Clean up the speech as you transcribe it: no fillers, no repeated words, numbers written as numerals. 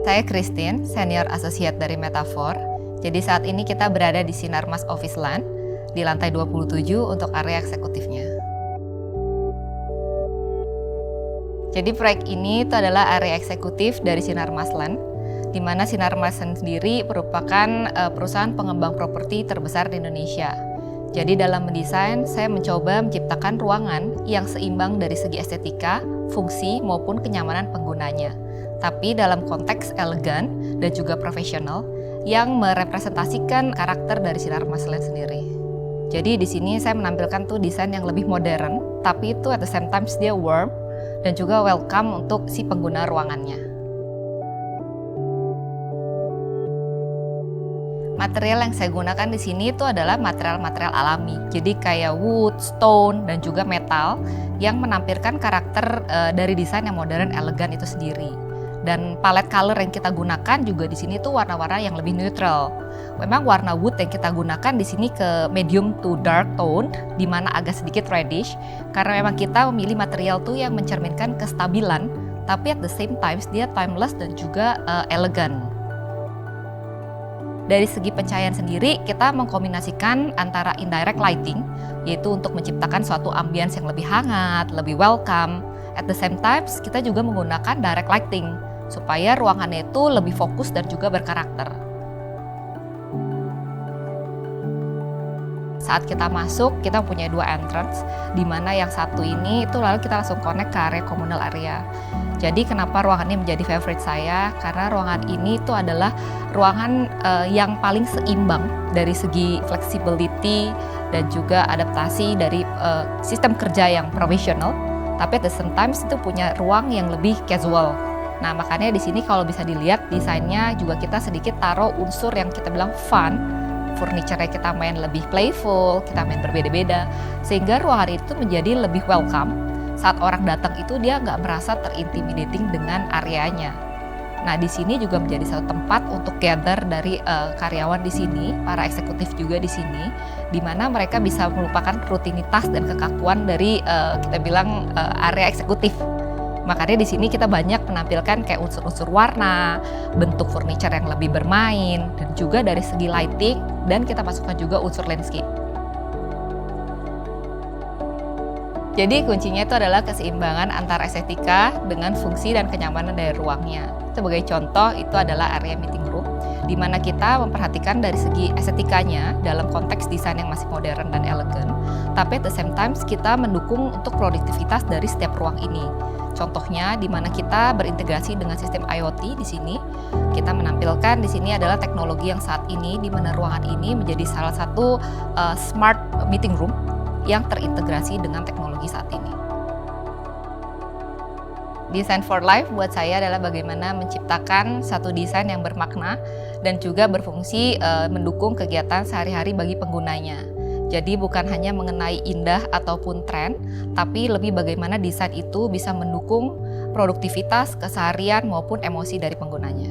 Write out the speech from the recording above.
Saya Christine, Senior Associate dari Metafor. Jadi saat ini kita berada di Sinarmas Office Land di lantai 27 untuk area eksekutifnya. Jadi proyek ini itu adalah area eksekutif dari Sinarmas Land, di mana Sinarmas sendiri merupakan perusahaan pengembang properti terbesar di Indonesia. Jadi dalam mendesain, saya mencoba menciptakan ruangan yang seimbang dari segi estetika, fungsi, maupun kenyamanan penggunanya. Tapi dalam konteks elegan dan juga profesional yang merepresentasikan karakter dari Sinarmas Land sendiri. Jadi di sini saya menampilkan tuh desain yang lebih modern, tapi itu at the same time dia warm dan juga welcome untuk si pengguna ruangannya. Material yang saya gunakan di sini itu adalah material-material alami. Jadi kayak wood, stone, dan juga metal yang menampilkan karakter dari desain yang modern, elegan itu sendiri. Dan palet color yang kita gunakan juga di sini tuh warna-warna yang lebih neutral. Memang warna wood yang kita gunakan di sini ke medium to dark tone, di mana agak sedikit reddish, karena memang kita memilih material tuh yang mencerminkan kestabilan, tapi at the same time dia timeless dan juga elegan. Dari segi pencahayaan sendiri, kita mengkombinasikan antara indirect lighting, yaitu untuk menciptakan suatu ambience yang lebih hangat, lebih welcome. At the same time, kita juga menggunakan direct lighting, supaya ruangannya itu lebih fokus dan juga berkarakter. Saat kita masuk, kita punya dua entrance, di mana yang satu ini itu lalu kita langsung connect ke area communal area. Jadi kenapa ruangan ini menjadi favorite saya? Karena ruangan ini itu adalah ruangan yang paling seimbang dari segi flexibility dan juga adaptasi dari sistem kerja yang profesional, tapi at the same time itu punya ruang yang lebih casual. Nah, makanya di sini kalau bisa dilihat desainnya juga kita sedikit taruh unsur yang kita bilang fun. Furniture-nya kita main lebih playful, kita main berbeda-beda, sehingga ruangan itu menjadi lebih welcome. Saat orang datang itu dia nggak merasa terintimidating dengan areanya. Nah, di sini juga menjadi satu tempat untuk gather dari karyawan di sini, para eksekutif juga di sini, di mana mereka bisa melupakan rutinitas dan kekakuan dari kita bilang area eksekutif. Makanya di sini kita banyak menampilkan kayak unsur-unsur warna, bentuk furniture yang lebih bermain, dan juga dari segi lighting, dan kita masukkan juga unsur landscape. Jadi kuncinya itu adalah keseimbangan antara estetika dengan fungsi dan kenyamanan dari ruangnya. Sebagai contoh itu adalah area meeting room, di mana kita memperhatikan dari segi estetikanya dalam konteks desain yang masih modern dan elegan, tapi at the same time kita mendukung untuk produktivitas dari setiap ruang ini. Contohnya di mana kita berintegrasi dengan sistem IoT di sini. Kita menampilkan di sini adalah teknologi yang saat ini di mana ruangan ini menjadi salah satu smart meeting room yang terintegrasi dengan teknologi saat ini. Design for Life buat saya adalah bagaimana menciptakan satu desain yang bermakna dan juga berfungsi mendukung kegiatan sehari-hari bagi penggunanya. Jadi bukan hanya mengenai indah ataupun tren, tapi lebih bagaimana desain itu bisa mendukung produktivitas, keseharian maupun emosi dari penggunanya.